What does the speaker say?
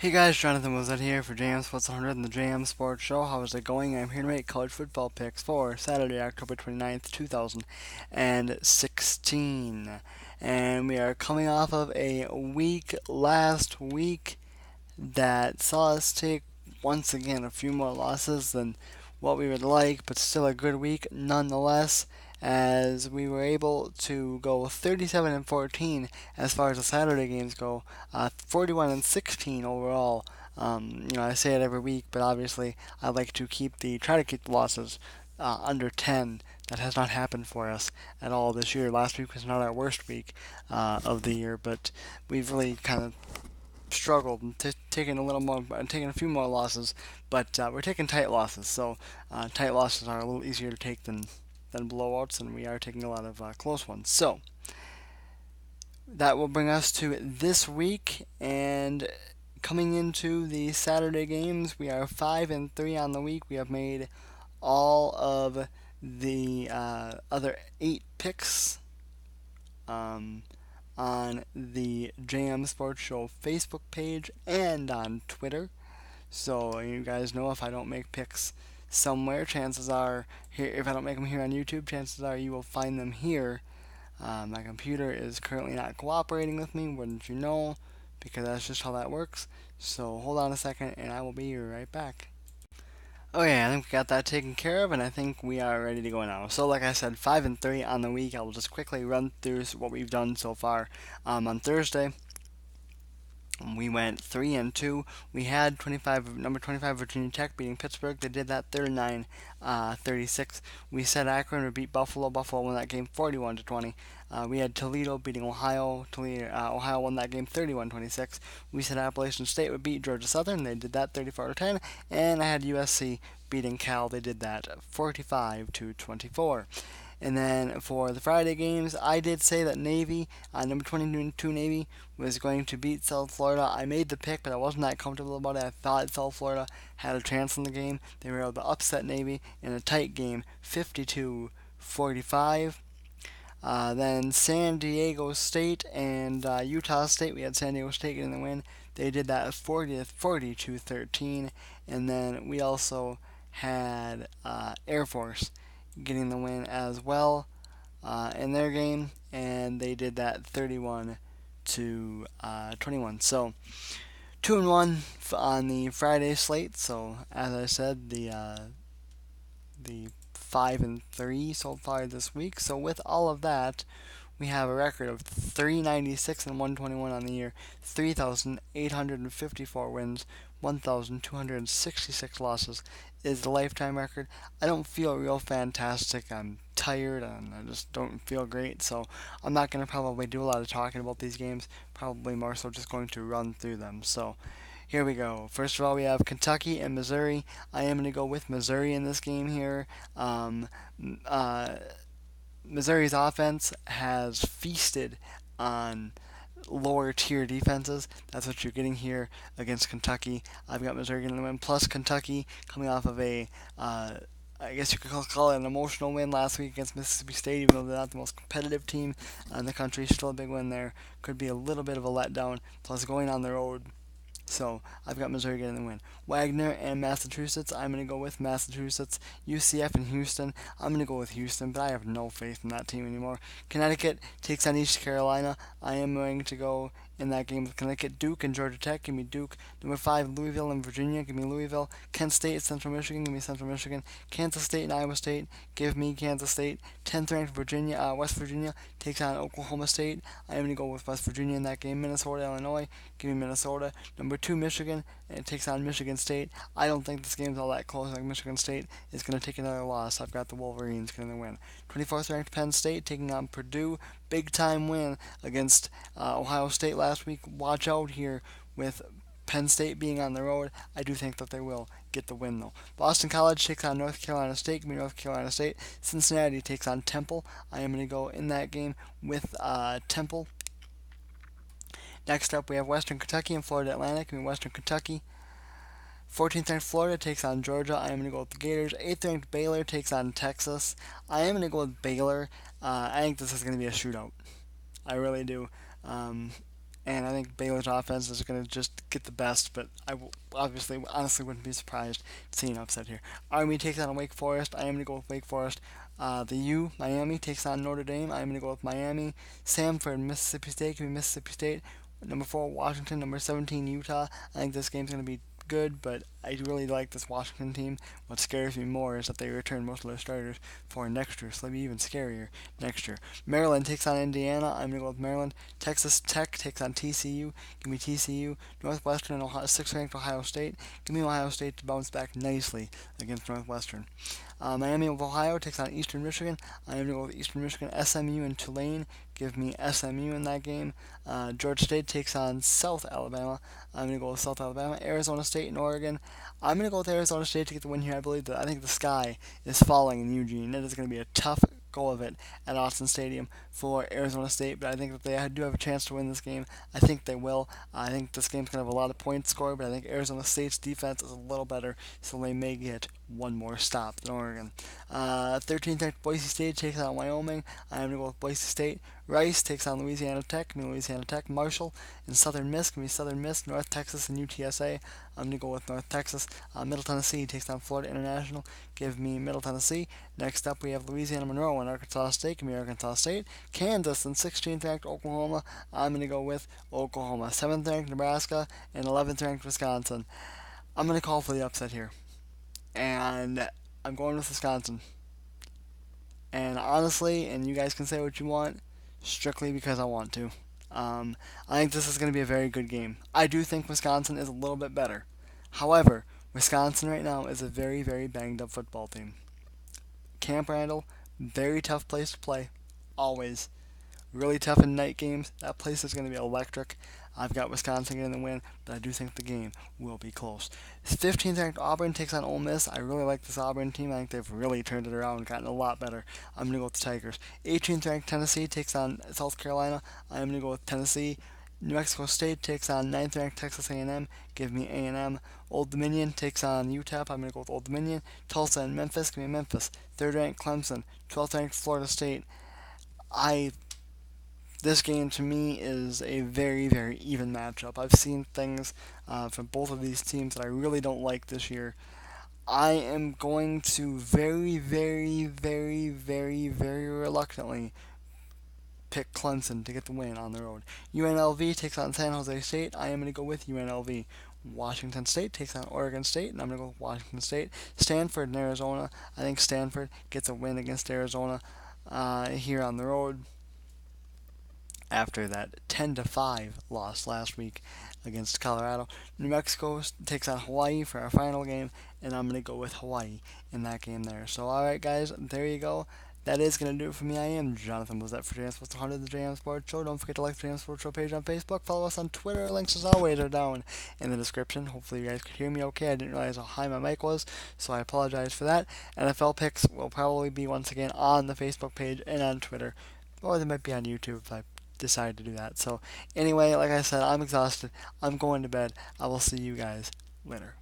Hey guys, Jonathan Wizard here for JM Sports 100 and the JM Sports Show. How is it going? I'm here to make college football picks for Saturday, October 29th, 2016. And we are coming off of a week last week that saw us take once again a few more losses than what we would like, but still a good week nonetheless. As we were able to go 37 and 14 as far as the Saturday games go, 41 and 16 overall. I say it every week, but obviously I like to try to keep the losses under 10. That has not happened for us at all this year. Last week was not our worst week of the year, but we've really kind of struggled and taking a little more, taking a few more losses, but we're taking tight losses. So tight losses are a little easier to take than blowouts, and we are taking a lot of close ones. So that will bring us to this week, and coming into the Saturday games, we are 5-3 on the week. We have made all of the other 8 picks. Um, on the JM Sports Show Facebook page and on Twitter. So you guys know if I don't make picks somewhere, chances are here. If I don't make them here on YouTube, chances are you will find them here. My computer is currently not cooperating with me, wouldn't you know? Because that's just how that works. So hold on a second, and I will be right back. Okay, I think we got that taken care of, and I think we are ready to go now. So, like I said, 5-3 on the week. I will just quickly run through what we've done so far. On Thursday, we went 3-2. We had number 25 Virginia Tech beating Pittsburgh. They did that 39-36. We said Akron would beat Buffalo. Buffalo won that game 41-20. We had Toledo beating Ohio. Ohio won that game 31-26. We said Appalachian State would beat Georgia Southern. They did that 34-10. And I had USC beating Cal. They did that 45-24. And then for the Friday games, I did say that Navy, number 22 Navy, was going to beat South Florida. I made the pick, but I wasn't that comfortable about it. I thought South Florida had a chance in the game. They were able to upset Navy in a tight game, 52-45. Then San Diego State and Utah State. We had San Diego State getting the win. They did that 42-13. And then we also had Air Force getting the win as well in their game, and they did that 31-21. So 2-1 on the Friday slate. So as I said, the 5-3 so far this week. So with all of that, we have a record of 396 and 121 on the year, 3,854 wins, 1,266 losses is the lifetime record. I don't feel real fantastic. I'm tired and I just don't feel great. So I'm not going to probably do a lot of talking about these games. Probably more so just going to run through them. So here we go. First of all, we have Kentucky and Missouri. I am going to go with Missouri in this game here. Uh, Missouri's offense has feasted on lower tier defenses. That's what you're getting here against Kentucky. I've got Missouri getting the win. Plus Kentucky coming off of I guess you could call it an emotional win last week against Mississippi State, even though they're not the most competitive team in the country. Still a big win there. Could be a little bit of a letdown. Plus going on the road, so I've got Missouri getting the win. Wagner and Massachusetts. I'm going to go with Massachusetts. UCF and Houston. I'm going to go with Houston, but I have no faith in that team anymore. Connecticut takes on East Carolina. I am going to go in that game with Connecticut. Duke and Georgia Tech. Give me Duke. Number 5, Louisville and Virginia. Give me Louisville. Kent State, Central Michigan. Give me Central Michigan. Kansas State and Iowa State. Give me Kansas State. 10th ranked West Virginia takes on Oklahoma State. I am going to go with West Virginia in that game. Minnesota, Illinois. Give me Minnesota. Number 2, Michigan, and it takes on Michigan State. I don't think this game's all that close. Like Michigan State is going to take another loss. I've got the Wolverines getting the win. 24th ranked Penn State taking on Purdue. Big time win against Ohio State last week. Watch out here with Penn State being on the road. I do think that they will get the win though. Boston College takes on North Carolina State. Give me North Carolina State. Cincinnati takes on Temple. I am going to go in that game with Temple. Next up, we have Western Kentucky and Florida Atlantic. I mean, Western Kentucky. 14th ranked Florida takes on Georgia. I am going to go with the Gators. 8th ranked Baylor takes on Texas. I am going to go with Baylor. I think this is going to be a shootout. I really do. and I think Baylor's offense is going to just get the best, but obviously, honestly, wouldn't be surprised seeing an upset here. Army takes on Wake Forest. I am going to go with Wake Forest. The U, Miami, takes on Notre Dame. I'm going to go with Miami. Samford, Mississippi State, give me Mississippi State. Number 4, Washington. Number 17, Utah. I think this game's going to be good, but I really like this Washington team. What scares me more is that they return most of their starters for next year, so they'll be even scarier next year. Maryland takes on Indiana. I'm going to go with Maryland. Texas Tech takes on TCU. Give me TCU. Northwestern and Ohio, 6th ranked Ohio State. Give me Ohio State to bounce back nicely against Northwestern. Miami of Ohio takes on Eastern Michigan. I am going to go with Eastern Michigan. SMU and Tulane. Give me SMU in that game. Georgia State takes on South Alabama. I'm going to go with South Alabama. Arizona State and Oregon. I'm going to go with Arizona State to get the win here. I think the sky is falling in Eugene. It is going to be a tough go of it at Austin Stadium for Arizona State, but I think that they do have a chance to win this game. I think they will. I think this game's going to have a lot of points scored, but I think Arizona State's defense is a little better, so they may get one more stop than Oregon. 13th ranked Boise State takes on Wyoming. I'm going to go with Boise State. Rice takes on Louisiana Tech. Give me Louisiana Tech. Marshall and Southern Miss. Give me Southern Miss. North Texas and UTSA. I'm going to go with North Texas. Middle Tennessee takes on Florida International. Give me Middle Tennessee. Next up, we have Louisiana Monroe and Arkansas State. Give me Arkansas State. Kansas and 16th ranked Oklahoma. I'm going to go with Oklahoma. 7th ranked Nebraska and 11th ranked Wisconsin. I'm going to call for the upset here. And I'm going with Wisconsin. And honestly, and you guys can say what you want, strictly because I want to. I think this is going to be a very good game. I do think Wisconsin is a little bit better. However, Wisconsin right now is a very, very banged up football team. Camp Randall, very tough place to play, always. Really tough in night games. That place is going to be electric. I've got Wisconsin getting the win, but I do think the game will be close. 15th ranked Auburn takes on Ole Miss. I really like this Auburn team. I think they've really turned it around and gotten a lot better. I'm going to go with the Tigers. 18th ranked Tennessee takes on South Carolina. I'm going to go with Tennessee. New Mexico State takes on 9th ranked Texas A&M. Give me A&M. Old Dominion takes on UTEP. I'm going to go with Old Dominion. Tulsa and Memphis. Give me Memphis. 3rd ranked Clemson. 12th ranked Florida State. This game to me is a very, very even matchup. I've seen things from both of these teams that I really don't like this year. I am going to very, very, very, very, very reluctantly pick Clemson to get the win on the road. UNLV takes on San Jose State. I am going to go with UNLV. Washington State takes on Oregon State, and I'm going to go with Washington State. Stanford and Arizona. I think Stanford gets a win against Arizona here on the road after that 10-5 loss last week against Colorado. New Mexico takes on Hawaii for our final game, and I'm going to go with Hawaii in that game there. So, alright, guys, there you go. That is going to do it for me. I am Jonathan Blizette for JM Sports 100, the JM Sports Show. Don't forget to like the JM Sports Show page on Facebook. Follow us on Twitter. Links, as always, are down in the description. Hopefully, you guys could hear me okay. I didn't realize how high my mic was, so I apologize for that. NFL picks will probably be once again on the Facebook page and on Twitter, or they might be on YouTube if I decide to do that. So, anyway, like I said, I'm exhausted. I'm going to bed. I will see you guys later.